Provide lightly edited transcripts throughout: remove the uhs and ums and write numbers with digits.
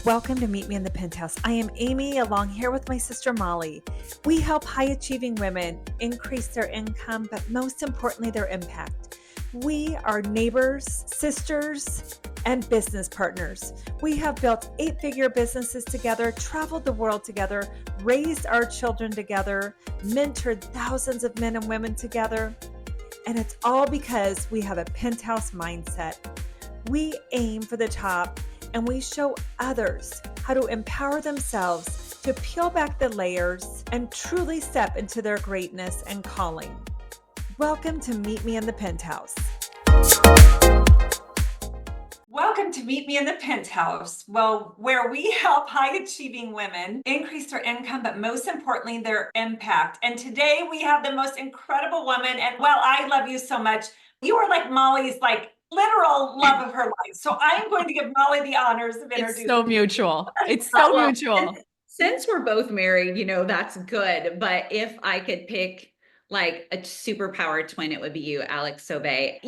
Welcome to Meet Me in the Penthouse. I am Amy, along here with my sister Molly. We help high-achieving women increase their income, but most importantly, their impact. We are neighbors, sisters, and business partners. We have built 8-figure businesses together, traveled the world together, raised our children together, mentored thousands of men and women together, and it's all because we have a penthouse mindset. We aim for the top, and we show others how to empower themselves to peel back the layers and truly step into their greatness and calling. Welcome to Meet Me in the Penthouse. Welcome to Meet Me in the Penthouse, where we help high-achieving women increase their income, but most importantly, their impact. And today we have the most incredible woman, and I love you so much. You are like Molly's literal love of her life. So I'm going to give Molly the honors of introducing. It's so mutual. It's so mutual. Since we're both married, that's good. But if I could pick like a superpower twin, it would be you, Alex Sauvé.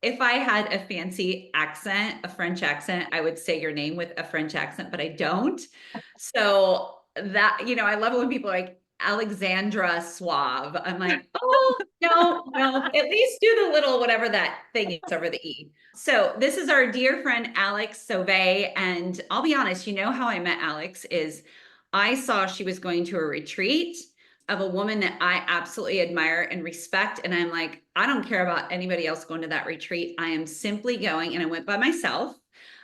If I had a fancy accent, a French accent, I would say your name with a French accent, but I don't. So that, I love it when people are like, Alexandra Sauvé. I'm like, oh, no, at least do the little whatever that thing is over the E. So this is our dear friend, Alex Sauvé. And I'll be honest, how I met Alex is I saw she was going to a retreat of a woman that I absolutely admire and respect. And I'm like, I don't care about anybody else going to that retreat. I am simply going. And I went by myself,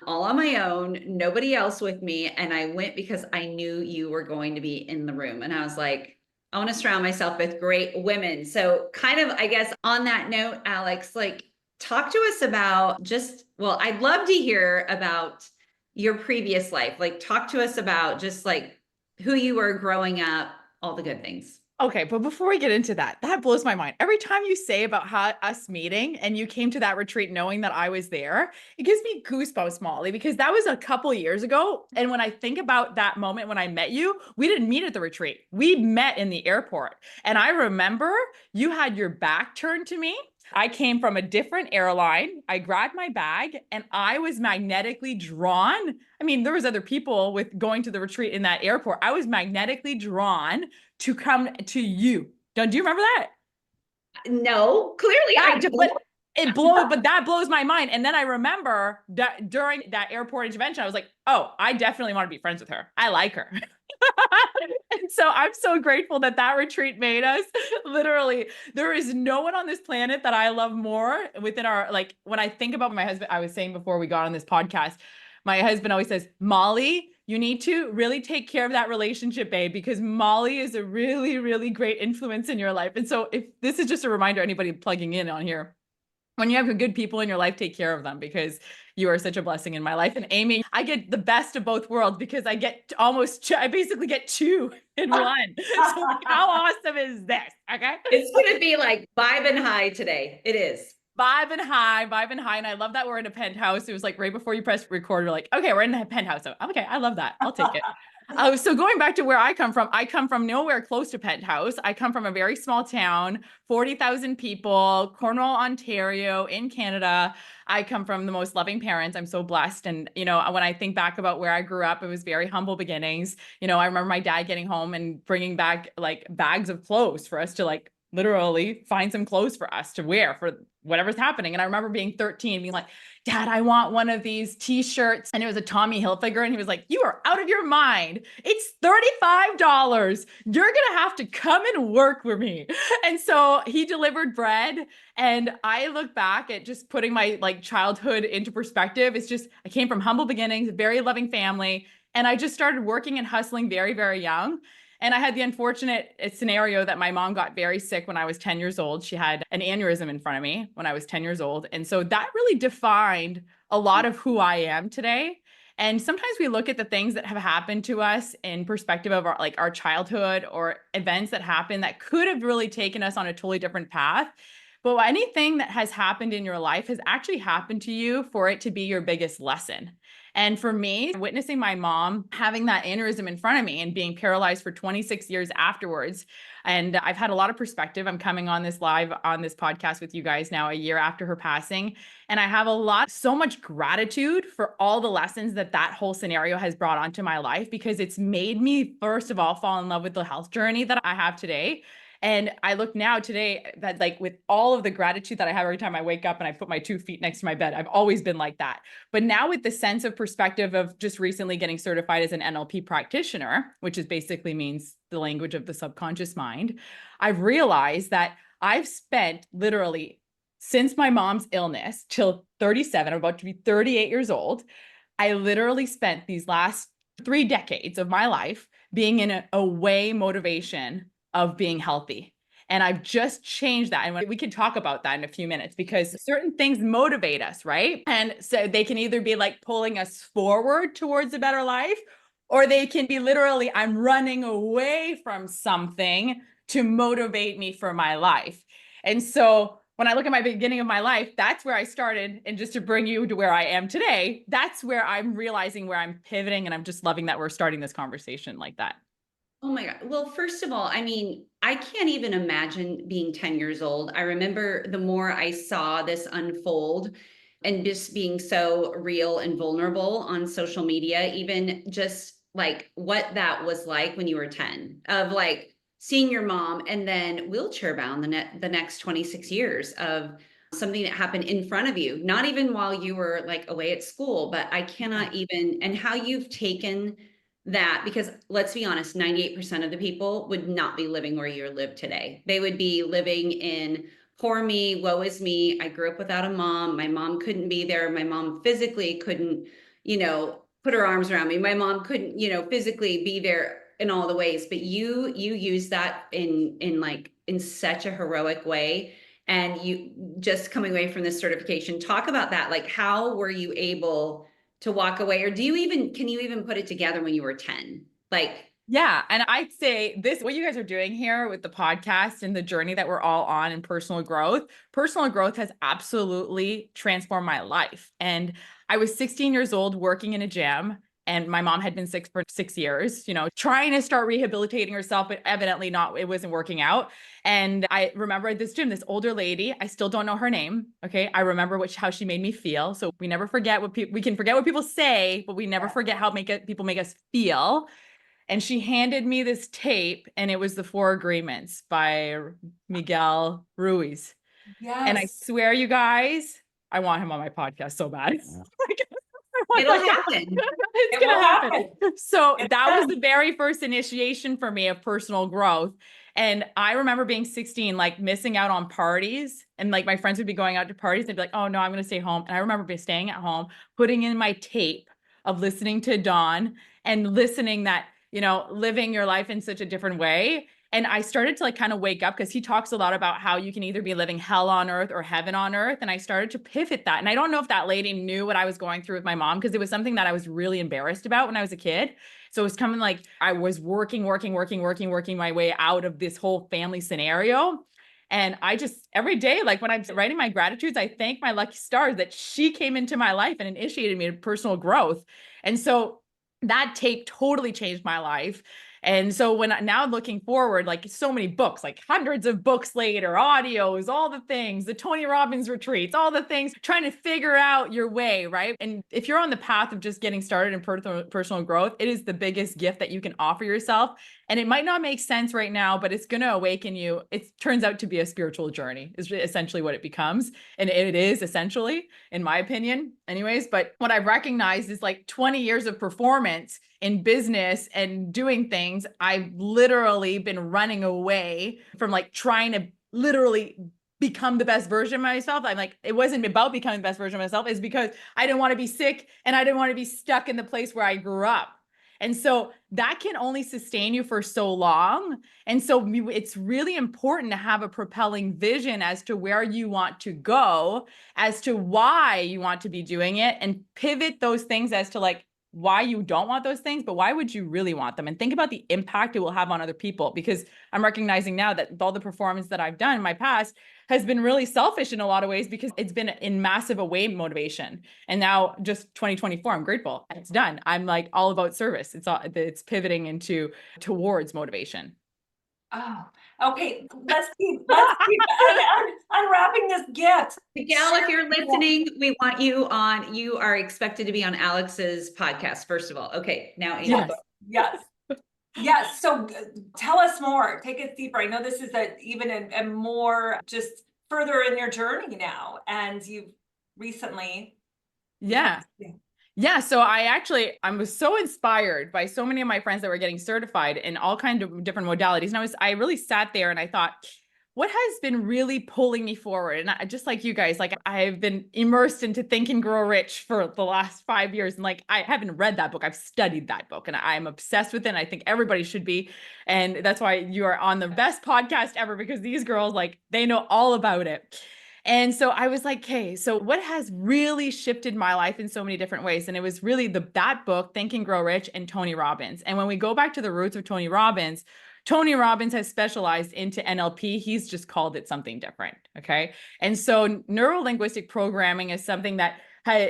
all on my own, nobody else with me. And I went because I knew you were going to be in the room. And I was like, I want to surround myself with great women. So kind of, I guess on that note, Alex, talk to us about I'd love to hear about your previous life. Talk to us about just who you were growing up, all the good things. Okay, but before we get into that blows my mind. Every time you say about us meeting and you came to that retreat knowing that I was there, it gives me goosebumps, Molly, because that was a couple years ago. And when I think about that moment when I met you, we didn't meet at the retreat. We met in the airport. And I remember you had your back turned to me. I came from a different airline. I grabbed my bag and I was magnetically drawn. I mean, there was other people with going to the retreat in that airport. I was magnetically drawn to come to you. Do you remember that? No, clearly I do. But that blows my mind. And then I remember that during that airport intervention, I was like, oh, I definitely want to be friends with her. I like her. And so I'm so grateful that retreat made us. Literally, there is no one on this planet that I love more within our, when I think about my husband, I was saying before we got on this podcast, my husband always says, Molly, you need to really take care of that relationship, babe, because Molly is a really, really great influence in your life. And so if this is just a reminder, anybody plugging in on here, when you have good people in your life, take care of them because you are such a blessing in my life. And Amy, I get the best of both worlds because I basically get two in one. So how awesome is this? Okay. It's going to be vibing high today. It is. Vibing high. And I love that we're in a penthouse. It was right before you press record, you're like, okay, we're in a penthouse. So, okay, I love that. I'll take it. So going back to where I come from nowhere close to Penthouse. I come from a very small town, 40,000 people, Cornwall, Ontario in Canada. I come from the most loving parents. I'm so blessed. And, when I think back about where I grew up, it was very humble beginnings. I remember my dad getting home and bringing back bags of clothes for us to literally find some clothes for us to wear for whatever's happening. And I remember being 13, being like, Dad, I want one of these t-shirts. And it was a Tommy Hilfiger. And he was like, you are out of your mind. It's $35. You're going to have to come and work with me. And so he delivered bread. And I look back at just putting my childhood into perspective. It's just, I came from humble beginnings, a very loving family. And I just started working and hustling very, very young. And I had the unfortunate scenario that my mom got very sick when I was 10 years old. She had an aneurysm in front of me when I was 10 years old. And so that really defined a lot of who I am today. And sometimes we look at the things that have happened to us in perspective of our childhood or events that happened that could have really taken us on a totally different path. But anything that has happened in your life has actually happened to you for it to be your biggest lesson. And for me, witnessing my mom having that aneurysm in front of me and being paralyzed for 26 years afterwards, and I've had a lot of perspective. I'm coming on this live on this podcast with you guys now a year after her passing. And I have so much gratitude for all the lessons that whole scenario has brought onto my life, because it's made me, first of all, fall in love with the health journey that I have today. And I look now today that, like, with all of the gratitude that I have every time I wake up and I put my 2 feet next to my bed, I've always been like that. But now with the sense of perspective of just recently getting certified as an NLP practitioner, which is basically means the language of the subconscious mind, I've realized that I've spent literally since my mom's illness till 37, I'm about to be 38 years old. I literally spent these last 3 decades of my life being in a way motivation of being healthy. And I've just changed that. And we can talk about that in a few minutes, because certain things motivate us, right? And so they can either be like pulling us forward towards a better life, or they can be literally, I'm running away from something to motivate me for my life. And so when I look at my beginning of my life, that's where I started. And just to bring you to where I am today, that's where I'm realizing where I'm pivoting. And I'm just loving that we're starting this conversation like that. Oh my God. Well, first of all, I mean, I can't even imagine being 10 years old. I remember the more I saw this unfold and just being so real and vulnerable on social media, even just like what that was like when you were 10, of like seeing your mom and then wheelchair bound the next 26 years of something that happened in front of you, not even while you were like away at school, but I cannot even, and how you've taken that, because let's be honest, 98% of the people would not be living where you live today. They would be living in poor me, woe is me. I grew up without a mom. My mom couldn't be there. My mom physically couldn't, put her arms around me. My mom couldn't, physically be there in all the ways, but you use that in such a heroic way. And you just coming away from this certification, talk about that. Like, how were you able to walk away, or can you even put it together when you were 10? Like, yeah. And I'd say what you guys are doing here with the podcast and the journey that we're all on in personal growth has absolutely transformed my life. And I was 16 years old working in a gym, and my mom had been sick for 6 years, trying to start rehabilitating herself, but evidently it wasn't working out. And I remember at this gym, this older lady, I still don't know her name. Okay. I remember how she made me feel. So we never forget we can forget what people say, but we never forget how people make us feel. And she handed me this tape, and it was the 4 Agreements by Miguel Ruiz. yes. And I swear, you guys, I want him on my podcast so bad. It'll happen. It's going to happen. So that was the very first initiation for me of personal growth. And I remember being 16, like missing out on parties, and like my friends would be going out to parties. They'd be like, oh no, I'm going to stay home. And I remember staying at home, putting in my tape of listening to Dawn and listening that, living your life in such a different way. And I started to like kind of wake up, because he talks a lot about how you can either be living hell on earth or heaven on earth. And I started to pivot that. And I don't know if that lady knew what I was going through with my mom, because it was something that I was really embarrassed about when I was a kid. So it was coming like I was working my way out of this whole family scenario. And I just, every day, like when I'm writing my gratitudes, I thank my lucky stars that she came into my life and initiated me to personal growth. And so that tape totally changed my life. And so now looking forward, like so many books, like hundreds of books later, audios, all the things, the Tony Robbins retreats, all the things, trying to figure out your way, right? And if you're on the path of just getting started in personal growth, it is the biggest gift that you can offer yourself. And it might not make sense right now, but it's going to awaken you. It turns out to be a spiritual journey is essentially what it becomes. And it is essentially, in my opinion, anyways. But what I've recognized is like 20 years of performance in business and doing things. I've literally been running away from like trying to literally become the best version of myself. I'm like, it wasn't about becoming the best version of myself. It's because I didn't want to be sick, and I didn't want to be stuck in the place where I grew up. And so that can only sustain you for so long. And so it's really important to have a propelling vision as to where you want to go, as to why you want to be doing it, and pivot those things as to like why you don't want those things, but why would you really want them? And think about the impact it will have on other people, because I'm recognizing now that with all the performance that I've done in my past, has been really selfish in a lot of ways because it's been in massive away motivation. And now just 2024, I'm grateful. It's done. I'm like all about service. It's pivoting towards motivation. Oh, okay. Let's keep unwrapping this gift. Miguel, if you're listening, we want you on. You are expected to be on Alex's podcast, first of all. Okay, now Amy. Yes. Yes. So tell us more. Take us deeper. I know this is even a more just further in your journey now, and you've recently. Yeah. Yeah. So I was so inspired by so many of my friends that were getting certified in all kinds of different modalities. And I really sat there and I thought, what has been really pulling me forward? And just like you guys, like I've been immersed into Think and Grow Rich for the last 5 years. And like, I haven't read that book. I've studied that book and I'm obsessed with it. And I think everybody should be. And that's why you are on the best podcast ever, because these girls, like, they know all about it. And so I was like, okay, so what has really shifted my life in so many different ways? And it was really that book, Think and Grow Rich, and Tony Robbins. And when we go back to the roots of Tony Robbins has specialized into NLP. He's just called it something different. Okay. And so neuro-linguistic programming is something that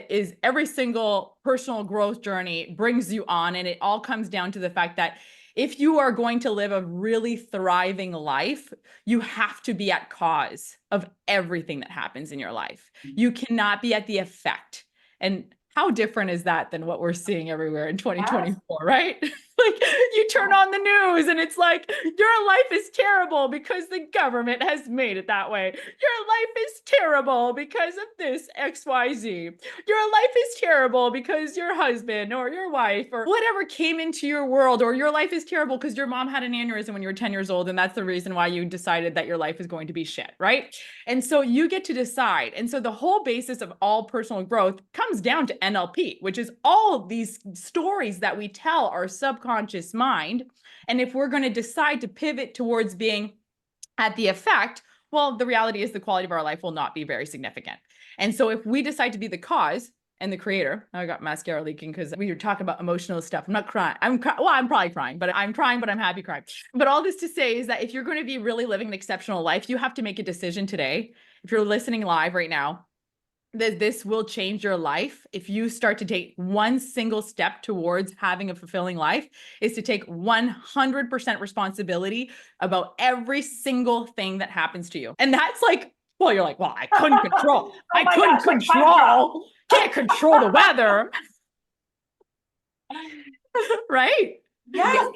is every single personal growth journey brings you on. And it all comes down to the fact that if you are going to live a really thriving life, you have to be at cause of everything that happens in your life. You cannot be at the effect. And how different is that than what we're seeing everywhere in 2024, right? Like you turn on the news and it's like, your life is terrible because the government has made it that way. Your life is terrible because of this XYZ. Your life is terrible because your husband or your wife or whatever came into your world, or your life is terrible because your mom had an aneurysm when you were 10 years old. And that's the reason why you decided that your life is going to be shit, right? And so you get to decide. And so the whole basis of all personal growth comes down to NLP, which is all of these stories that we tell our subconscious mind. And if we're going to decide to pivot towards being at the effect, well, the reality is the quality of our life will not be very significant. And so if we decide to be the cause and the creator, I got mascara leaking because we were talking about emotional stuff. I'm not crying. I'm probably crying, but I'm crying, but I'm happy crying. But all this to say is that if you're going to be really living an exceptional life, you have to make a decision today. If you're listening live right now, that this will change your life. If you start to take one single step towards having a fulfilling life, is to take 100% responsibility about every single thing that happens to you. And that's like, well, you're like, well, I couldn't control. Can't control the weather. Right? Yes.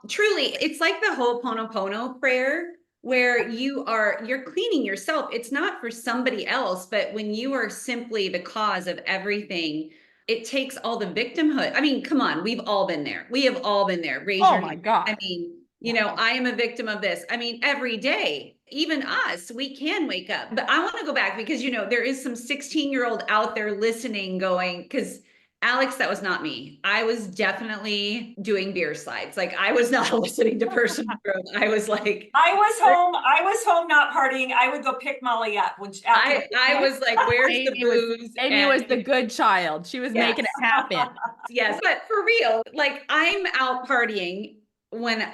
Truly, it's like the Ho'oponopono prayer, where you're cleaning yourself. It's not for somebody else, but when you are simply the cause of everything, it takes all the victimhood. I mean, come on, we've all been there. We have all been there. Raise your hand. God. I mean, I am a victim of this. I mean, every day, even us, we can wake up. But I want to go back because, there is some 16-year-old out there listening going, because Alex, that was not me. I was definitely doing beer slides. Like I was not listening to personal growth. I was like, I was home not partying. I would go pick Molly up when I was like, where's the booze? Amy was the good child. She was making it happen. Yes. But for real, like I'm out partying when,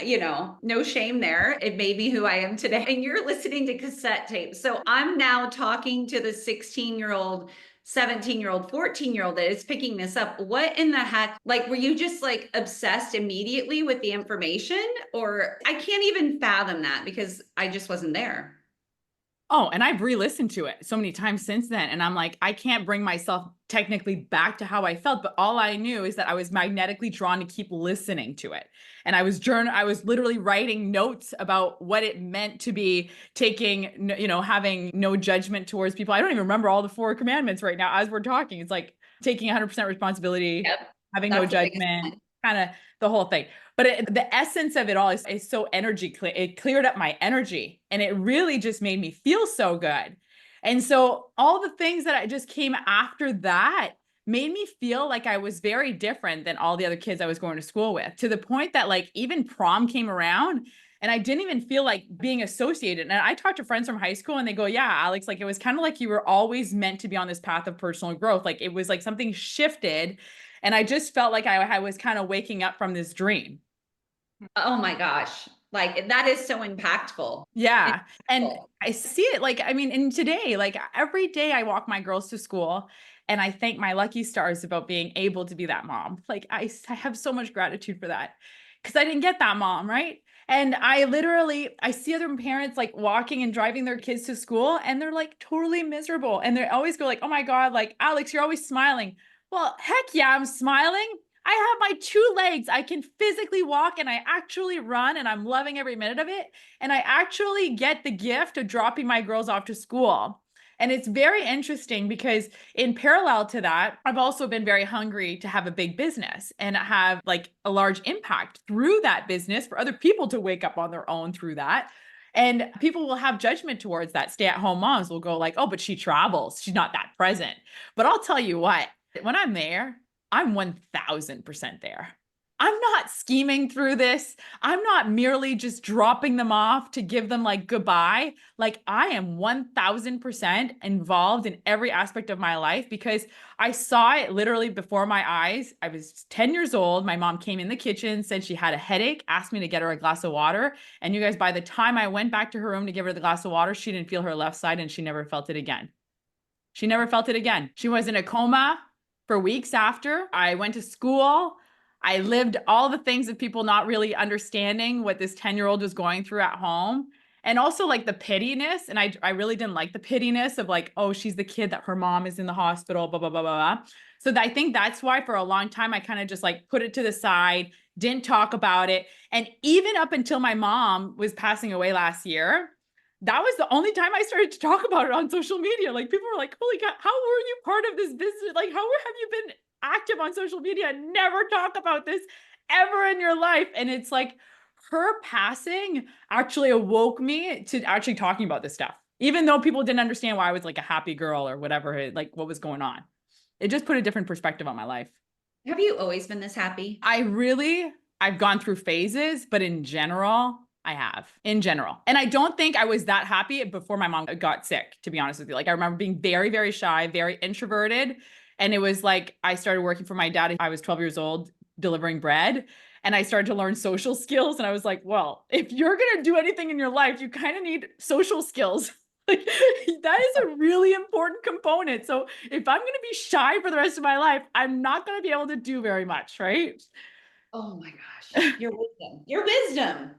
no shame there. It made me who I am today. And you're listening to cassette tapes. So I'm now talking to the 16-year-old, 17-year-old, 14-year-old that is picking this up. What in the heck? Like, were you just like obsessed immediately with the information? Or I can't even fathom that because I just wasn't there. Oh, and I've re-listened to it so many times since then. And I'm like, I can't bring myself technically back to how I felt, but all I knew is that I was magnetically drawn to keep listening to it. And I was literally writing notes about what it meant to be taking, having no judgment towards people. I don't even remember all the 4 commandments right now as we're talking. It's like taking 100% responsibility, having no judgment, kind of the whole thing. But the essence of it all is so energy clear. It cleared up my energy and it really just made me feel so good. And so all the things that I just came after that made me feel like I was very different than all the other kids I was going to school with, to the point that like even prom came around and I didn't even feel like being associated. And I talked to friends from high school and they go, yeah, Alex, like it was kind of like you were always meant to be on this path of personal growth. Like it was like something shifted. And I just felt like I was kind of waking up from this dream. Oh my gosh. Like that is so impactful. Yeah. And Cool. I see it like, I mean, in today, like every day I walk my girls to school and I thank my lucky stars about being able to be that mom. Like I have so much gratitude for that because I didn't get that mom, right? And I see other parents like walking and driving their kids to school and they're like totally miserable. And they always go like, oh my God, like Alex, you're always smiling. Well, heck yeah, I'm smiling. I have my 2 legs. I can physically walk and I actually run and I'm loving every minute of it. And I actually get the gift of dropping my girls off to school. And it's very interesting because in parallel to that, I've also been very hungry to have a big business and have like a large impact through that business for other people to wake up on their own through that. And people will have judgment towards that. Stay-at-home moms will go like, oh, but she travels. She's not that present. But I'll tell you what, when I'm there, I'm 1000% there. I'm not scheming through this. I'm not merely just dropping them off to give them like goodbye. Like I am 1000% involved in every aspect of my life because I saw it literally before my eyes. I was 10 years old. My mom came in the kitchen, said she had a headache, asked me to get her a glass of water. And you guys, by the time I went back to her room to give her the glass of water, she didn't feel her left side and she never felt it again. She never felt it again. She was in a coma for weeks after. I went to school. I lived all the things of people not really understanding what this 10-year-old was going through at home. And also like the pittiness. And I really didn't like the pittiness of like, oh, she's the kid that her mom is in the hospital, blah, blah, blah, blah, blah. So I think that's why for a long time, I kind of just like put it to the side, didn't talk about it. And even up until my mom was passing away last year, that was the only time I started to talk about it on social media. Like people were like, holy God, how were you part of this business? Like, how have you been active on social media and never talk about this ever in your life? And it's like her passing actually awoke me to actually talking about this stuff, even though people didn't understand why I was like a happy girl or whatever, like what was going on. It just put a different perspective on my life. Have you always been this happy? I've gone through phases, but in general, I have in general. And I don't think I was that happy before my mom got sick, to be honest with you. Like I remember being very, very shy, very introverted. And it was like, I started working for my dad. I was 12 years old delivering bread and I started to learn social skills. And I was like, well, if you're going to do anything in your life, you kind of need social skills. Like that is a really important component. So if I'm going to be shy for the rest of my life, I'm not going to be able to do very much. Right. Oh my gosh. Your wisdom.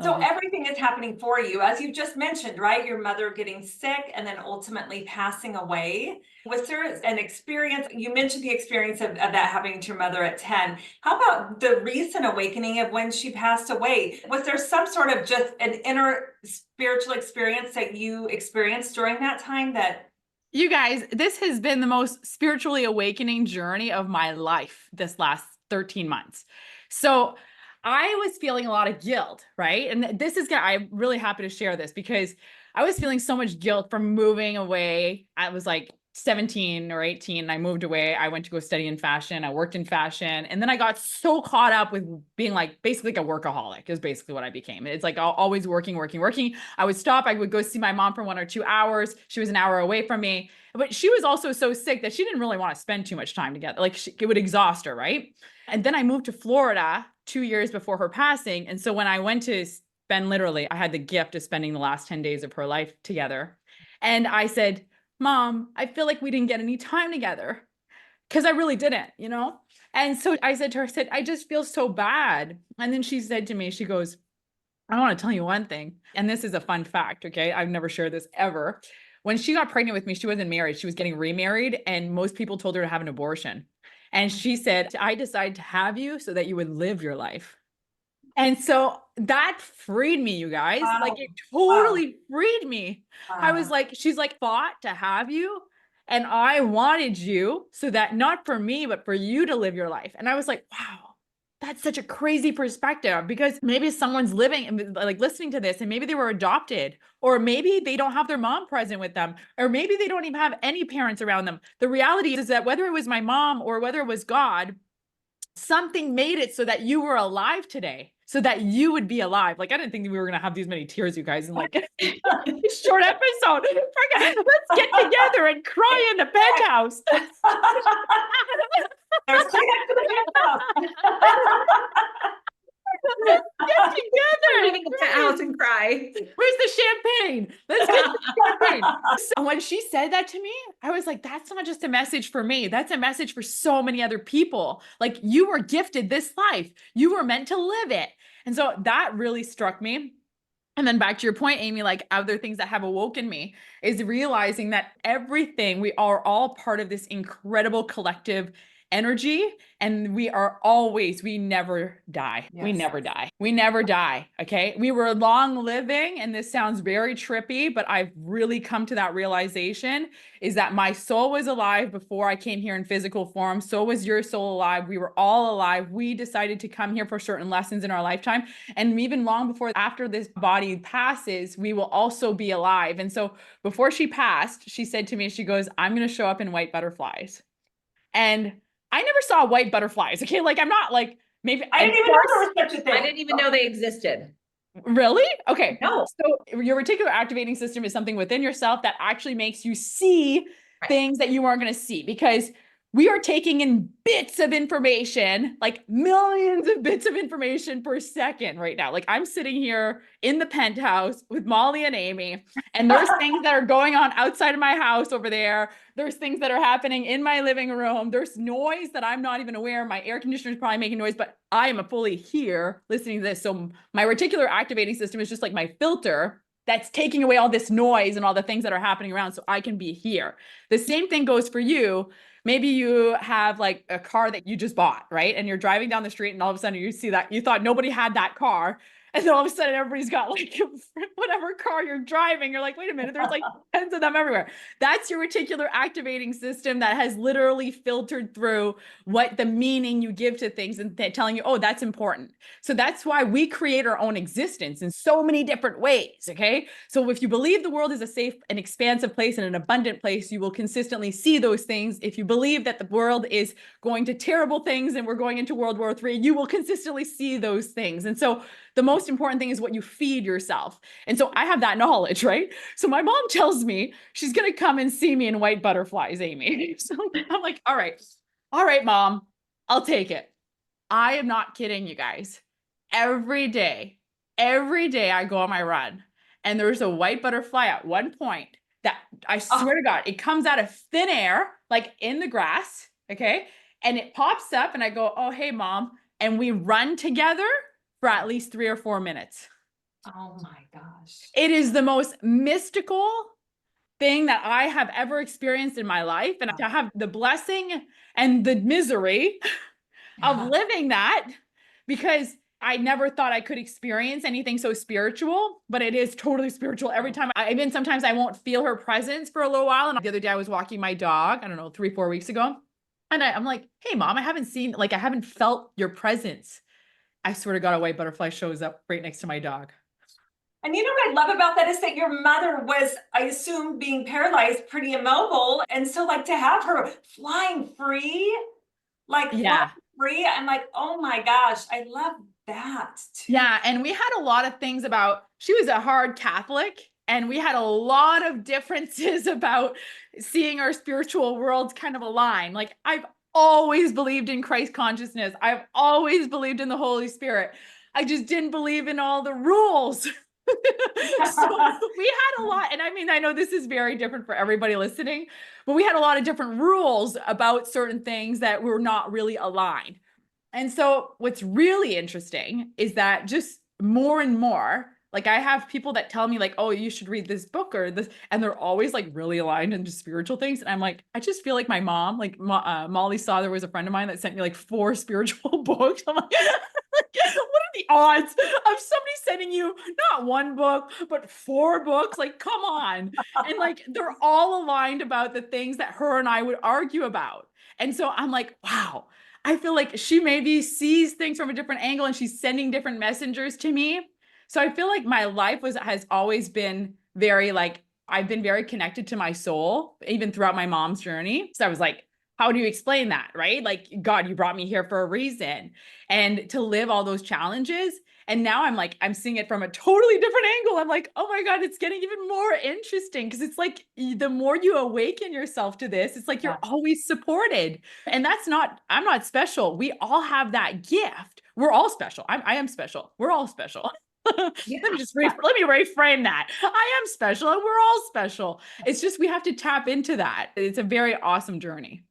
So everything is happening for you, as you just mentioned, right? Your mother getting sick and then ultimately passing away. Was there an experience? You mentioned the experience of that happening to your mother at 10. How about the recent awakening of when she passed away? Was there some sort of just an inner spiritual experience that you experienced during that time that? You guys, this has been the most spiritually awakening journey of my life this last 13 months. So I was feeling a lot of guilt, right? And I'm really happy to share this because I was feeling so much guilt from moving away. I was like 17 or 18 and I moved away. I went to go study in fashion. I worked in fashion. And then I got so caught up with being like basically like a workaholic is basically what I became. It's like always working. I would stop. I would go see my mom for 1 or 2 hours. She was an hour away from me, but she was also so sick that she didn't really want to spend too much time together. Like it would exhaust her, right? And then I moved to Florida 2 years before her passing. And so when I went to spend I had the gift of spending the last 10 days of her life together. And I said, Mom, I feel like we didn't get any time together because I really didn't, you know? And so I said to her, I just feel so bad. And then she said to me, she goes, I want to tell you one thing. And this is a fun fact. Okay. I've never shared this ever. When she got pregnant with me, she wasn't married. She was getting remarried and most people told her to have an abortion. And she said, I decided to have you so that you would live your life. And so that freed me, you guys. Wow. Like it totally freed me. Wow. I was like, she's like, fought to have you. And I wanted you so that not for me, but for you to live your life. And I was like, wow, that's such a crazy perspective because maybe someone's living and like listening to this and maybe they were adopted or maybe they don't have their mom present with them or maybe they don't even have any parents around them. The reality is that whether it was my mom or whether it was God, something made it so that you were alive today, so that you would be alive. Like, I didn't think we were going to have these many tears, you guys, in like a short episode. Let's get together and cry in the penthouse. There's Kleenex in the penthouse. Let's get together And when she said that to me, I was like, that's not just a message for me. That's a message for so many other people. Like, you were gifted this life. You were meant to live it. And so that really struck me. And then back to your point, Amy, like other things that have awoken me is realizing that everything, we are all part of this incredible collective energy. And we are always, we never die. We Yes. never die. We never die. Okay. We were long living, and this sounds very trippy, but I've really come to that realization is that my soul was alive before I came here in physical form. So was your soul alive. We were all alive. We decided to come here for certain lessons in our lifetime. And even long before, after this body passes, we will also be alive. And so before she passed, she said to me, she goes, I'm going to show up in white butterflies. And I never saw white butterflies. Okay. Like, I'm not like, maybe I didn't even know there was such a thing. I didn't even know they existed. Really? Okay. No. So your reticular activating system is something within yourself that actually makes you see things that you aren't going to see, because we are taking in bits of information, like millions of bits of information per second right now. Like, I'm sitting here in the penthouse with Molly and Amy, and there's things that are going on outside of my house over there. There's things that are happening in my living room. There's noise that I'm not even aware. My air conditioner is probably making noise, but I am fully here listening to this. So my reticular activating system is just like my filter that's taking away all this noise and all the things that are happening around, so I can be here. The same thing goes for you. Maybe you have like a car that you just bought, right? And you're driving down the street, and all of a sudden you see that you thought nobody had that car. And then all of a sudden everybody's got like whatever car you're driving. You're like, wait a minute, there's like tens of them everywhere. That's your reticular activating system that has literally filtered through what the meaning you give to things and telling you, oh, that's important. So that's why we create our own existence in so many different ways. Okay. So if you believe the world is a safe and expansive place and an abundant place, you will consistently see those things. If you believe that the world is going to terrible things and we're going into World War III, you will consistently see those things. And so the most important thing is what you feed yourself. And so I have that knowledge, right? So my mom tells me she's going to come and see me in white butterflies, Amy. So I'm like, all right, mom, I'll take it. I am not kidding you guys. Every day I go on my run, and there's a white butterfly at one point that I swear to God, it comes out of thin air, like in the grass. Okay. And it pops up, and I go, oh, hey, mom. And we run together for at least 3 or 4 minutes. Oh my gosh. It is the most mystical thing that I have ever experienced in my life. And to have the blessing and the misery of living that, because I never thought I could experience anything so spiritual, but it is totally spiritual every time. Sometimes I won't feel her presence for a little while. And the other day I was walking my dog, I don't know, 3, 4 weeks ago. And I'm like, hey, mom, I haven't felt your presence. I swear to God, a white butterfly shows up right next to my dog. And you know what I love about that is that your mother was, I assume, being paralyzed, pretty immobile. And so like to have her flying free, I'm like, oh my gosh, I love that too. Yeah. And we had a lot of things about, she was a hard Catholic, and we had a lot of differences about seeing our spiritual worlds kind of align. Like, I've always believed in Christ consciousness. I've always believed in the Holy Spirit. I just didn't believe in all the rules. So we had a lot. And I mean, I know this is very different for everybody listening, but we had a lot of different rules about certain things that were not really aligned. And so what's really interesting is that just more and more, like, I have people that tell me like, oh, you should read this book or this, and they're always like really aligned into spiritual things. And I'm like, I just feel like my mom, like Molly saw there was a friend of mine that sent me like 4 spiritual books. I'm like, what are the odds of somebody sending you not 1 book, but 4 books? Like, come on. And like, they're all aligned about the things that her and I would argue about. And so I'm like, wow, I feel like she maybe sees things from a different angle, and she's sending different messengers to me. So I feel like my life has always been very like, I've been very connected to my soul, even throughout my mom's journey. So I was like, how do you explain that? Right? Like, God, you brought me here for a reason, and to live all those challenges. And now I'm seeing it from a totally different angle. I'm like, oh my God, it's getting even more interesting, because it's like, the more you awaken yourself to this, it's like, you're always supported. And I'm not special. We all have that gift. We're all special. I am special. We're all special. Yeah. Let me reframe that. I am special and we're all special. It's just we have to tap into that. It's a very awesome journey.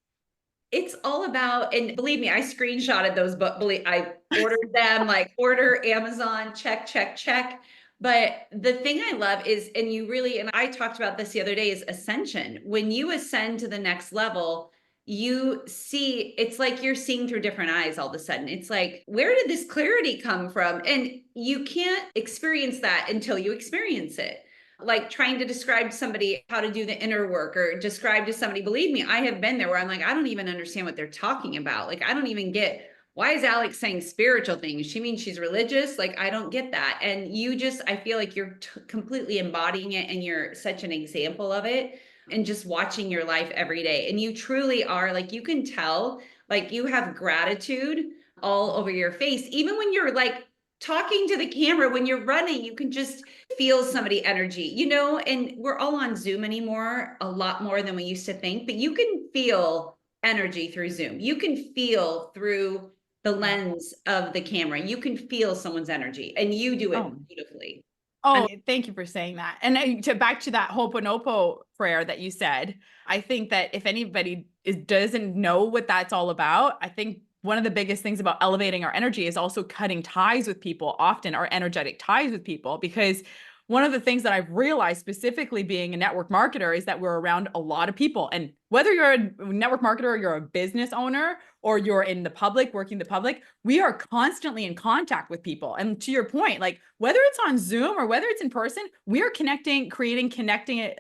It's all about, and believe me, I screenshotted those, but I ordered them, like order Amazon, check, check, check. But the thing I love is, and you really, and I talked about this the other day, is ascension. When you ascend to the next level, you see, it's like you're seeing through different eyes all of a sudden. It's like, where did this clarity come from? And you can't experience that until you experience it. Like trying to describe to somebody how to do the inner work, or describe to somebody, believe me, I have been there where I'm like, I don't even understand what they're talking about. Like, I don't even get, why is Alex saying spiritual things? She means she's religious? Like, I don't get that. And you just, I feel like you're completely embodying it, and you're such an example of it, and just watching your life every day. And you truly are, like, you can tell, like, you have gratitude all over your face, even when you're like talking to the camera, when you're running, you can just feel somebody energy, you know. And we're all on Zoom anymore, a lot more than we used to think, but you can feel energy through Zoom. You can feel through the lens of the camera. You can feel someone's energy, and you do it beautifully. Oh, thank you for saying that. And to back to that Ho'oponopono prayer that you said, I think that if anybody doesn't know what that's all about, I think one of the biggest things about elevating our energy is also cutting ties with people, often our energetic ties with people, because one of the things that I've realized, specifically being a network marketer, is that we're around a lot of people. And whether you're a network marketer, or you're a business owner, or you're in the public, working the public, we are constantly in contact with people. And to your point, like whether it's on Zoom or whether it's in person, we are connecting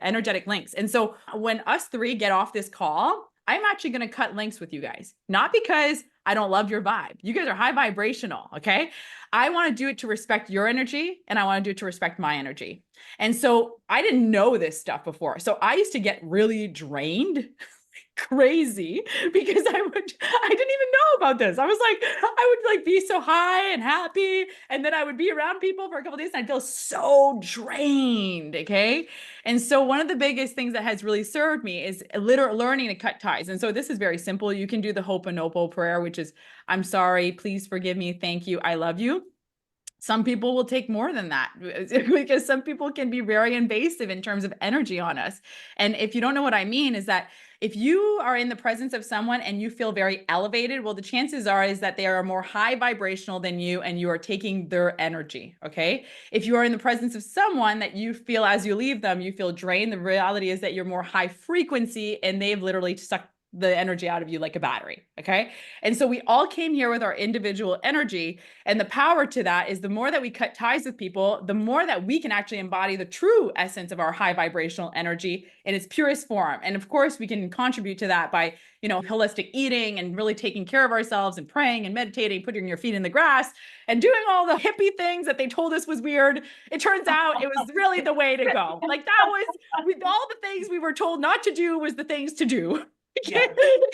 energetic links. And so when us three get off this call, I'm actually going to cut links with you guys, not because I don't love your vibe. You guys are high vibrational. Okay. I want to do it to respect your energy, and I want to do it to respect my energy. And so I didn't know this stuff before. So I used to get really drained crazy because I didn't even know about this. I was like, I would like be so high and happy, and then I would be around people for a couple of days and I'd feel so drained. Okay. And so one of the biggest things that has really served me is literally learning to cut ties. And so this is very simple. You can do the Ho'oponopono prayer, which is, I'm sorry, please forgive me, thank you, I love you. Some people will take more than that because some people can be very invasive in terms of energy on us. And if you don't know what I mean, is that if you are in the presence of someone and you feel very elevated, well, the chances are is that they are more high vibrational than you, and you are taking their energy. Okay. If you are in the presence of someone that you feel as you leave them, you feel drained, the reality is that you're more high frequency, and they've literally sucked the energy out of you like a battery. Okay. And so we all came here with our individual energy. And the power to that is the more that we cut ties with people, the more that we can actually embody the true essence of our high vibrational energy in its purest form. And of course, we can contribute to that by, holistic eating and really taking care of ourselves and praying and meditating, putting your feet in the grass and doing all the hippie things that they told us was weird. It turns out it was really the way to go. Like that was with all the things we were told not to do was the things to do. Yeah.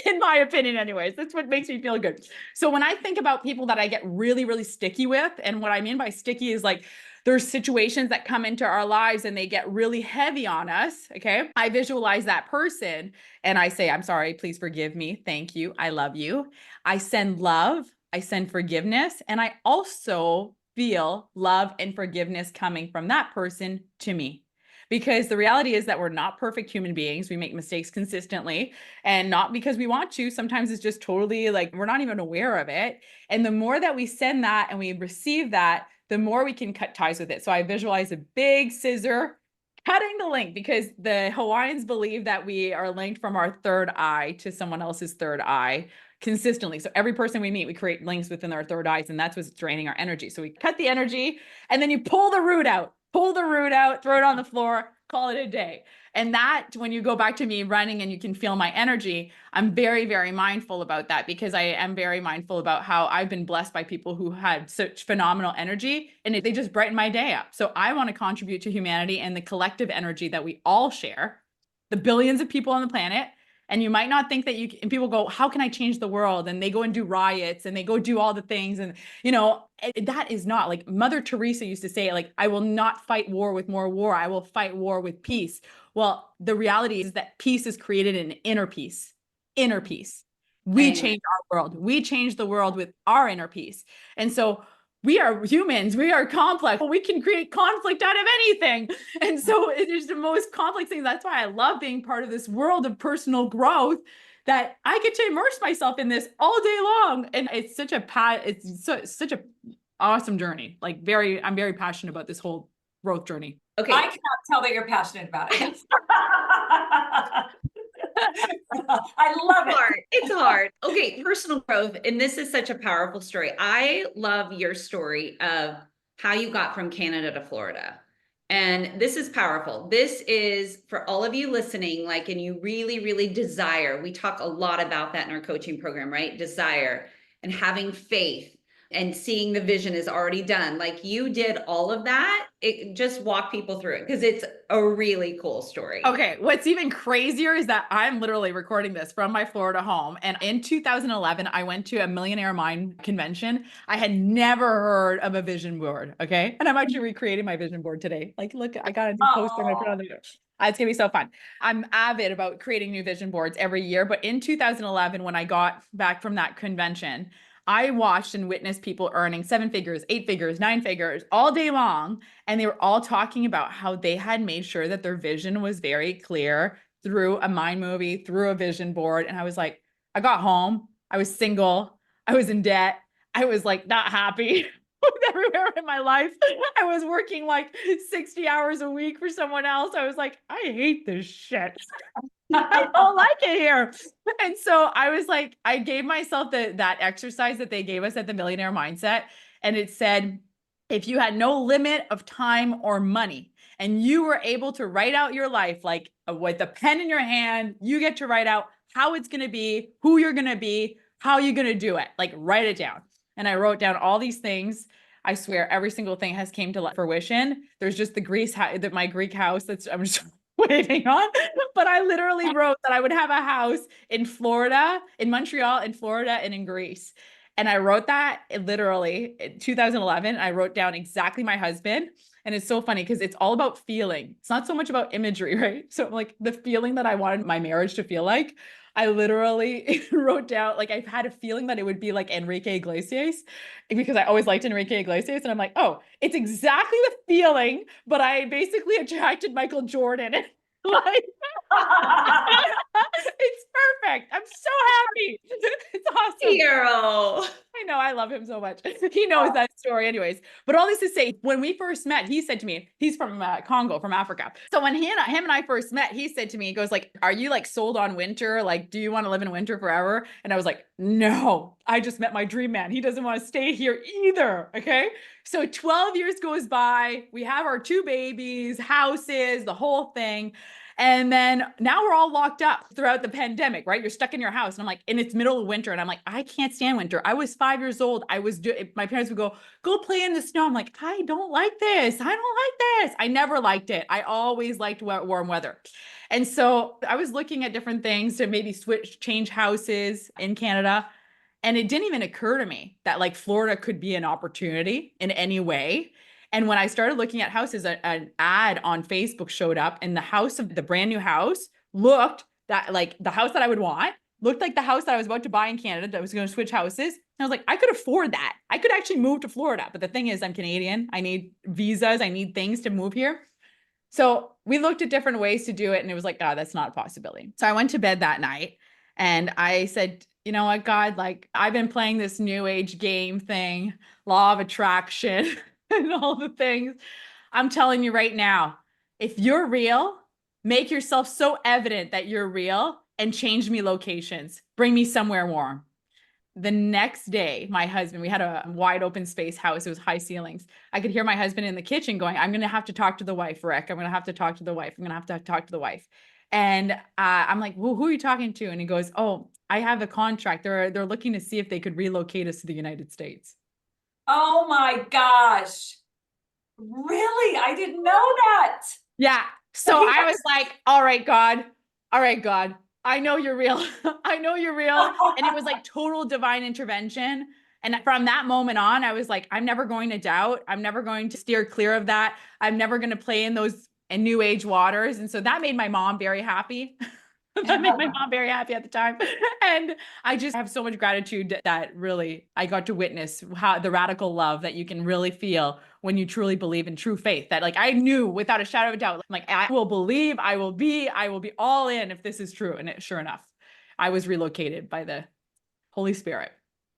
In my opinion, anyways, that's what makes me feel good. So when I think about people that I get really, really sticky with, and what I mean by sticky is like there's situations that come into our lives and they get really heavy on us. Okay. I visualize that person and I say, I'm sorry, please forgive me. Thank you. I love you. I send love. I send forgiveness. And I also feel love and forgiveness coming from that person to me. Because the reality is that we're not perfect human beings. We make mistakes consistently, and not because we want to. Sometimes it's just totally like we're not even aware of it. And the more that we send that and we receive that, the more we can cut ties with it. So I visualize a big scissor cutting the link, because the Hawaiians believe that we are linked from our third eye to someone else's third eye consistently. So every person we meet, we create links within our third eyes, and that's what's draining our energy. So we cut the energy, and then you pull the root out, throw it on the floor, call it a day. And that, when you go back to me running and you can feel my energy, I'm very, very mindful about that, because I am very mindful about how I've been blessed by people who had such phenomenal energy, and they just brighten my day up. So I want to contribute to humanity and the collective energy that we all share, the billions of people on the planet. And you might not think that and people go, how can I change the world? And they go and do riots and they go do all the things. And, that is not, like Mother Teresa used to say, like, I will not fight war with more war. I will fight war with peace. Well, the reality is that peace is created in inner peace. Inner peace. We change our world. We change the world with our inner peace. And so we are humans, we are complex, we can create conflict out of anything. And so it is the most complex thing. That's why I love being part of this world of personal growth, that I get to immerse myself in this all day long. And it's such such a awesome journey. Like I'm very passionate about this whole growth journey. Okay. I cannot tell that you're passionate about it. I love it. It's hard. Okay, personal growth. And this is such a powerful story. I love your story of how you got from Canada to Florida. And this is powerful. This is for all of you listening, like, and you really, really desire. We talk a lot about that in our coaching program, right? Desire and having faith and seeing the vision is already done. Like you did all of that. It just walk people through it because it's a really cool story. Okay. What's even crazier is that I'm literally recording this from my Florida home. And in 2011, I went to a Millionaire Mind convention. I had never heard of a vision board. Okay. And I'm actually recreating my vision board today. Like, look, I got a new poster. I'm gonna put it on the it's gonna be so fun. I'm avid about creating new vision boards every year. But in 2011, when I got back from that convention, I watched and witnessed people earning 7 figures, 8 figures, 9 figures all day long. And they were all talking about how they had made sure that their vision was very clear through a mind movie, through a vision board. And I was like, I got home, I was single, I was in debt, I was like not happy with everywhere in my life. I was working like 60 hours a week for someone else. I was like, I hate this shit. I don't like it here. And so I was like, I gave myself that exercise that they gave us at the Millionaire Mindset. And it said, if you had no limit of time or money and you were able to write out your life, like with a pen in your hand, you get to write out how it's going to be, who you're going to be, how you're going to do it, like write it down. And I wrote down all these things. I swear every single thing has came to fruition. There's just my Greek house I'm just waiting on. But I literally wrote that I would have a house in Florida, in Montreal, in Florida, and in Greece. And I wrote that literally in 2011. I wrote down exactly my husband. And it's so funny because it's all about feeling. It's not so much about imagery, right? So like the feeling that I wanted my marriage to feel like, I literally wrote down, like I've had a feeling that it would be like Enrique Iglesias because I always liked Enrique Iglesias. And I'm like, oh, it's exactly the feeling, but I basically attracted Michael Jordan. Like, it's perfect. I'm so happy. It's awesome. Hero. I know. I love him so much. He knows that story anyways. But all this to say, when we first met, he said to me, he's from Congo, from Africa. So when him and I first met, he said to me, he goes like, are you like sold on winter? Like, do you want to live in winter forever? And I was like, no, I just met my dream man. He doesn't want to stay here either. Okay. So 12 years goes by. We have our 2 babies, houses, the whole thing. And then now we're all locked up throughout the pandemic, right? You're stuck in your house. And I'm like, and it's middle of winter. And I'm like, I can't stand winter. I was 5 years old. My parents would go play in the snow. I'm like, I don't like this. I don't like this. I never liked it. I always liked warm weather. And so I was looking at different things to maybe change houses in Canada. And it didn't even occur to me that like Florida could be an opportunity in any way. And when I started looking at houses, an ad on Facebook showed up, and the brand new house looked like the house that I would want, looked like the house that I was about to buy in Canada that was going to switch houses. And I was like, I could afford that. I could actually move to Florida. But the thing is, I'm Canadian. I need visas. I need things to move here. So we looked at different ways to do it. And it was like, oh, that's not a possibility. So I went to bed that night and I said, you know what, God, like I've been playing this new age game thing, law of attraction and all the things. I'm telling you right now, if you're real, make yourself so evident that you're real and change me locations. Bring me somewhere warm. The next day, my husband, we had a wide open space house. It was high ceilings. I could hear my husband in the kitchen going, I'm going to have to talk to the wife, Rick. I'm going to have to talk to the wife. I'm going to have to talk to the wife. And I'm like, well, who are you talking to? And he goes, oh, I have a contract. They're looking to see if they could relocate us to the United States. Oh my gosh. Really? I didn't know that. Yeah. So I was like, all right, God. I know you're real. I know you're real. And it was like total divine intervention. And from that moment on, I was like, I'm never going to doubt. I'm never going to steer clear of that. I'm never going to play in those new age waters. And so that made my mom very happy. That made my mom very happy at the time. And I just have so much gratitude that really I got to witness how the radical love that you can really feel when you truly believe in true faith. That like I knew without a shadow of a doubt, like I will believe, I will be all in if this is true. And sure enough, I was relocated by the Holy Spirit.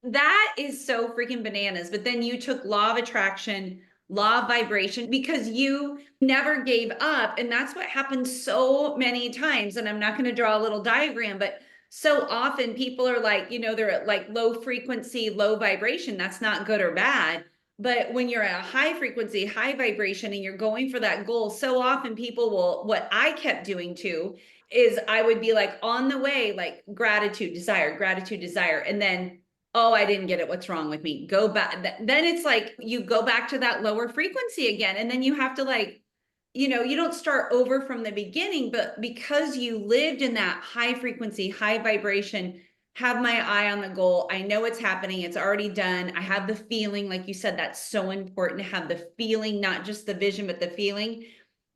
That is so freaking bananas. But then you took law of attraction, law of vibration, because you never gave up. And that's what happens so many times. And I'm not going to draw a little diagram, but so often people are like, they're at like low frequency, low vibration. That's not good or bad. But when you're at a high frequency, high vibration, and you're going for that goal, so often people will, what I kept doing too, is I would be like on the way, like gratitude, desire, gratitude, desire. And then, oh, I didn't get it. What's wrong with me? Go back. Then it's like you go back to that lower frequency again. And then you have to like, you don't start over from the beginning, but because you lived in that high frequency, high vibration, have my eye on the goal. I know it's happening. It's already done. I have the feeling, like you said, that's so important to have the feeling, not just the vision, but the feeling.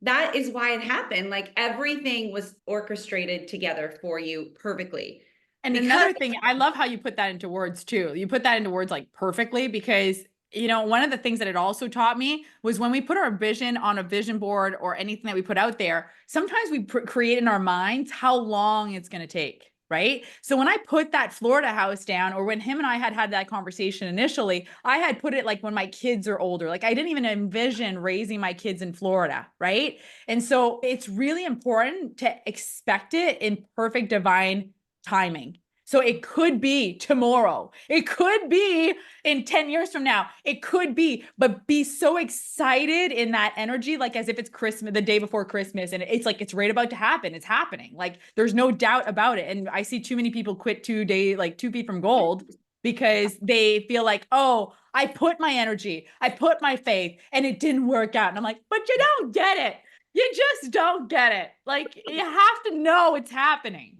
That is why it happened. Like everything was orchestrated together for you perfectly. And another thing, I love how you put that into words too. You put that into words like perfectly because, one of the things that it also taught me was when we put our vision on a vision board or anything that we put out there, sometimes we create in our minds how long it's going to take. Right. So when I put that Florida house down, or when him and I had that conversation initially, I had put it like when my kids are older, like I didn't even envision raising my kids in Florida. Right. And so it's really important to expect it in perfect divine timing. So it could be tomorrow. It could be in 10 years from now. It could be, but be so excited in that energy, like as if it's Christmas, the day before Christmas. And it's like, it's right about to happen. It's happening. Like there's no doubt about it. And I see too many people quit 2 feet from gold because they feel like, oh, I put my energy, I put my faith and it didn't work out. And I'm like, but you don't get it. You just don't get it. Like you have to know it's happening.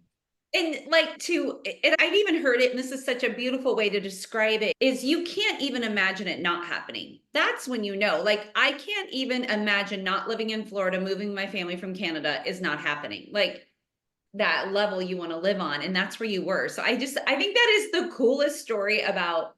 And and I've even heard it, and this is such a beautiful way to describe it, is you can't even imagine it not happening. That's when you know, like, I can't even imagine not living in Florida, moving my family from Canada is not happening. Like that level you want to live on. And that's where you were. So I think that is the coolest story about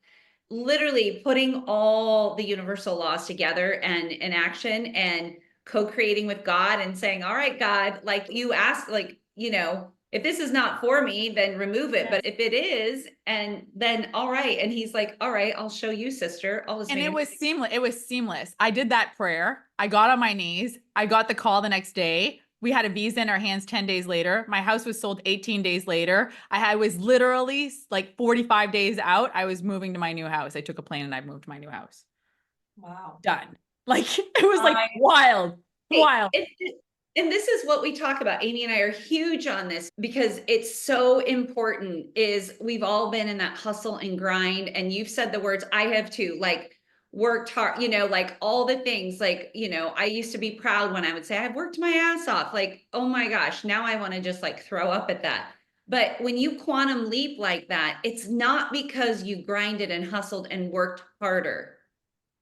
literally putting all the universal laws together and in action and co-creating with God and saying, all right, God, like you asked, like, if this is not for me, then remove it. But if it is, and then all right. And he's like, all right, I'll show you, sister. And it was seamless. It was seamless. I did that prayer. I got on my knees. I got the call the next day. We had a visa in our hands 10 days later. My house was sold 18 days later. I was literally like 45 days out. I was moving to my new house. I took a plane and I moved to my new house. Wow. Done. Like it was like wild. And this is what we talk about. Amy and I are huge on this because it's so important. Is we've all been in that hustle and grind, and you've said the words, I have too, like worked hard, like all the things, like, I used to be proud when I would say I've worked my ass off, like, oh my gosh, now I want to just like throw up at that. But when you quantum leap like that, it's not because you grinded and hustled and worked harder.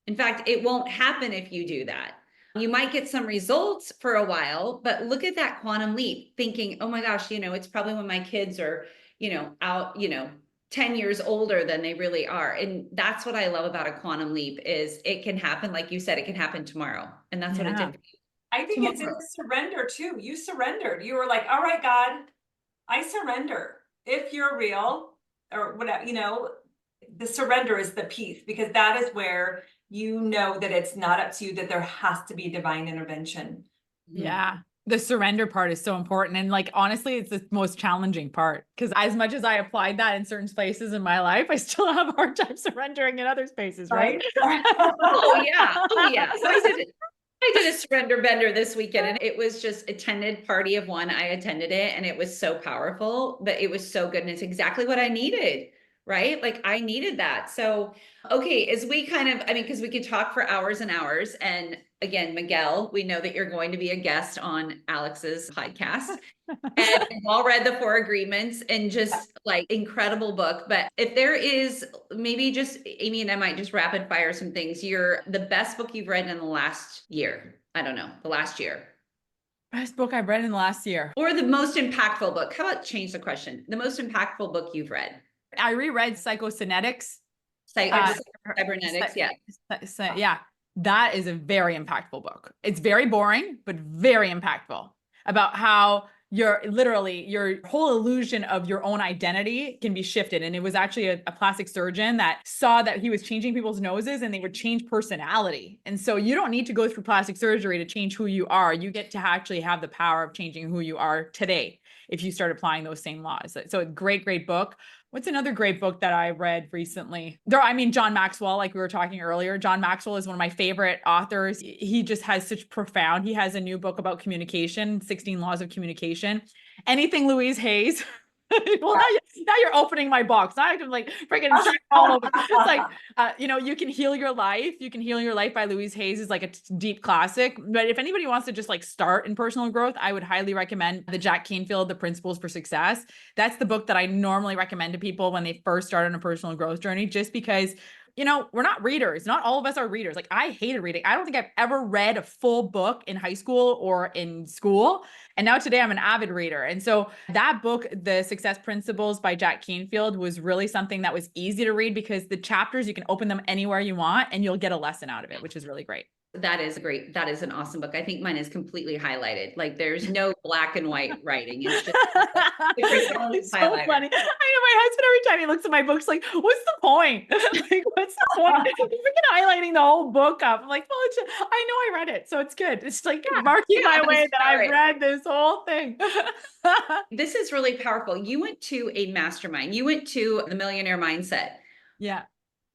In fact, it won't happen if you do that. You might get some results for a while, but look at that quantum leap thinking, oh my gosh, it's probably when my kids are, out, 10 years older than they really are. And that's what I love about a quantum leap is it can happen. Like you said, it can happen tomorrow. And that's what it did. I think it's in the surrender too. You surrendered. You were like, all right, God, I surrender. If you're real or whatever, the surrender is the piece, because that is where that it's not up to you, that there has to be divine intervention. Yeah. The surrender part is so important. And like, honestly, it's the most challenging part because as much as I applied that in certain spaces in my life, I still have a hard time surrendering in other spaces. Right. Oh yeah. So I did a surrender bender this weekend and it was just attended party of one. I attended it and it was so powerful, but it was so good. And it's exactly what I needed. Right? Like I needed that. So, okay, as we because we could talk for hours and hours. And again, Miguel, we know that you're going to be a guest on Alex's podcast. And we've all read the 4 Agreements and just like incredible book. But if there is maybe just Amy and I might just rapid fire some things. You're the best book you've read in the last year. I don't know, the last year. Best book I've read in the last year. Or the most impactful book. How about change the question? The most impactful book you've read? I reread Psychocynetics. Cybernetics, yeah. Yeah, that is a very impactful book. It's very boring, but very impactful about how your whole illusion of your own identity can be shifted. And it was actually a plastic surgeon that saw that he was changing people's noses and they would change personality. And so you don't need to go through plastic surgery to change who you are. You get to actually have the power of changing who you are today if you start applying those same laws. So a great, great book. What's another great book that I read recently? John Maxwell, like we were talking earlier. John Maxwell is one of my favorite authors. He just has he has a new book about communication, 16 Laws of Communication. Anything Louise Hayes. Well, now you're opening my box. Now I can like freaking all over. It's like, You Can Heal Your Life. You Can Heal Your Life by Louise Hayes is like a deep classic. But if anybody wants to just like start in personal growth, I would highly recommend the Jack Canfield, The Principles for Success. That's the book that I normally recommend to people when they first start on a personal growth journey, just because we're not readers. Not all of us are readers. Like I hated reading. I don't think I've ever read a full book in high school or in school. And now today I'm an avid reader. And so that book, The Success Principles by Jack Canfield, was really something that was easy to read because the chapters, you can open them anywhere you want and you'll get a lesson out of it, which is really great. That is an awesome book. I think mine is completely highlighted. Like there's no black and white writing. It's just it's so funny. I know my husband, every time he looks at my books, like, what's the point? Like, what's the point? You're freaking highlighting the whole book up. I'm like, well, I know I read it, so it's good. It's like marking my way that I've read this whole thing. This is really powerful. You went to a mastermind. You went to the Millionaire Mindset. Yeah.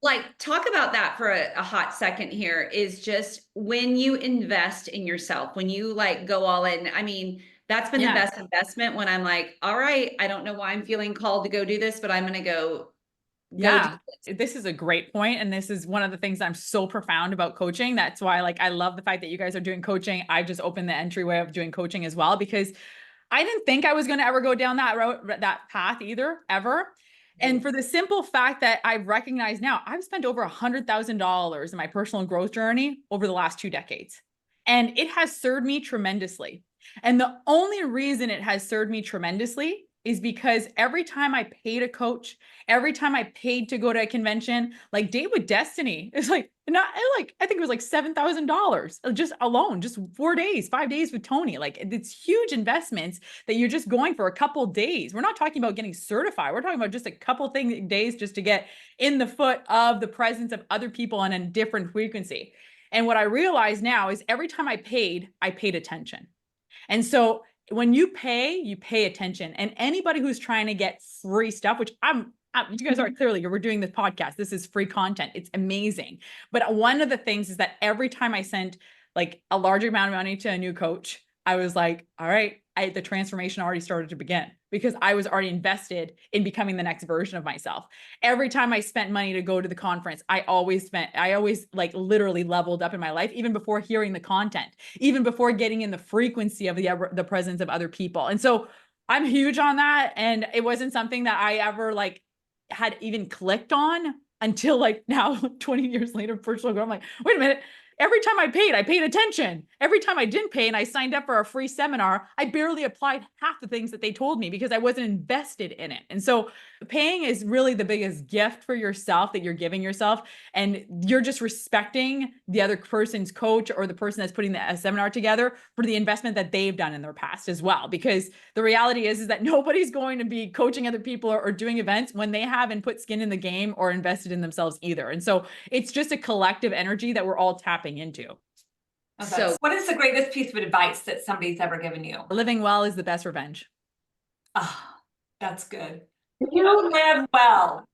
Like, talk about that for a hot second here, is just when you invest in yourself, when you like go all in. I mean, that's been the best investment when I'm like, all right, I don't know why I'm feeling called to go do this, but I'm going to go. Yeah, this is a great point. And this is one of the things I'm so profound about coaching. That's why I love the fact that you guys are doing coaching. I've just opened the entryway of doing coaching as well, because I didn't think I was going to ever go down that road, that path either, ever. And for the simple fact that I've recognized now, I've spent over $100,000 in my personal growth journey over the last 2 decades. And it has served me tremendously. And the only reason it has served me tremendously is because every time I paid a coach, every time I paid to go to a convention, like Date with Destiny, it's like, I think it was like $7,000 just alone, just 4 days, 5 days with Tony. Like it's huge investments that you're just going for a couple of days. We're not talking about getting certified. We're talking about just a couple days just to get in the foot of the presence of other people on a different frequency. And what I realize now is every time I paid attention. And so when you pay attention. And anybody who's trying to get free stuff, which you guys are clearly, we're doing this podcast. This is free content. It's amazing. But one of the things is that every time I sent like a larger amount of money to a new coach, I was like, all right, the transformation already started to begin because I was already invested in becoming the next version of myself. Every time I spent money to go to the conference, I always like literally leveled up in my life, even before hearing the content, even before getting in the frequency of the presence of other people. And so I'm huge on that. And it wasn't something that I ever like had even clicked on until like now 20 years later, personal growth. I'm like, wait a minute. Every time I paid attention. Every time I didn't pay and I signed up for a free seminar, I barely applied half the things that they told me because I wasn't invested in it. And so paying is really the biggest gift for yourself that you're giving yourself. And you're just respecting the other person's coach or the person that's putting the seminar together for the investment that they've done in their past as well. Because the reality is that nobody's going to be coaching other people or doing events when they haven't put skin in the game or invested in themselves either. And so it's just a collective energy that we're all tapping into. Okay. So what is the greatest piece of advice that somebody's ever given you? Living well is the best revenge. Oh, that's good. You live well,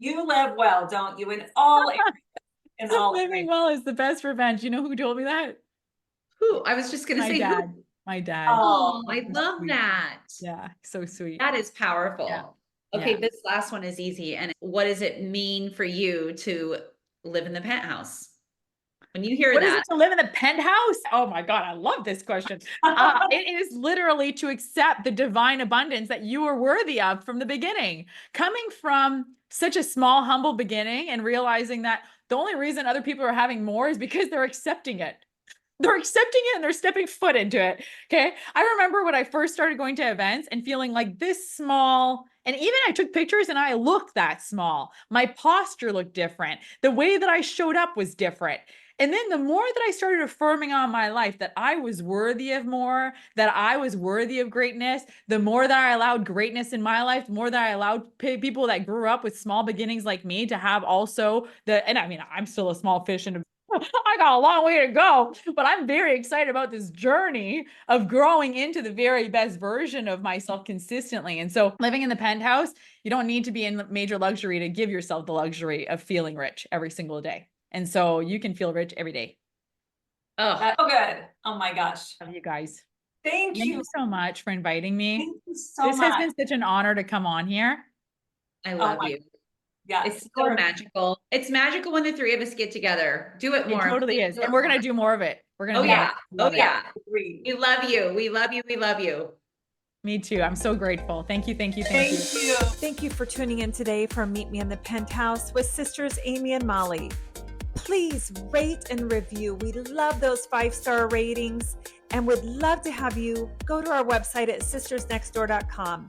don't you? In all areas. Living well is the best revenge. You know who told me that? Who? I was just going to say dad. Who? My dad. Oh, I love that. Yeah, so sweet. That is powerful. Yeah. Okay, yeah. This last one is easy. And what does it mean for you to live in the penthouse? When you hear what that, is it to live in the penthouse? Oh my God, I love this question. It is literally to accept the divine abundance that you are worthy of from the beginning. Coming from such a small, humble beginning and realizing that the only reason other people are having more is because they're accepting it. They're accepting it and they're stepping foot into it. Okay. I remember when I first started going to events and feeling like this small, and even I took pictures and I looked that small. My posture looked different. The way that I showed up was different. And then the more that I started affirming on my life that I was worthy of more, that I was worthy of greatness, the more that I allowed greatness in my life, the more that I allowed people that grew up with small beginnings like me to have also and I mean, I'm still a small fish in a I got a long way to go, but I'm very excited about this journey of growing into the very best version of myself consistently. And so living in the penthouse, you don't need to be in major luxury to give yourself the luxury of feeling rich every single day. And so you can feel rich every day. Oh, That's so good. Oh my gosh. Love you guys. Thank Thank you. you so much for inviting me. Thank you so This much. has been such an honor to come on here. I love my- you. Yeah. It's so magical. It's magical when the three of us get together. Do it more. It totally is. And we're going to do more of it. We're going to Oh do yeah. more. Oh yeah. Agreed. We love you. We love you. We love you. Me too. I'm so grateful. Thank you. Thank you. Thank you. Thank you. Thank you for tuning in today for Meet Me in the Penthouse with Sisters Amy and Molly. Please rate and review. We love those 5-star ratings and would love to have you go to our website at sistersnextdoor.com.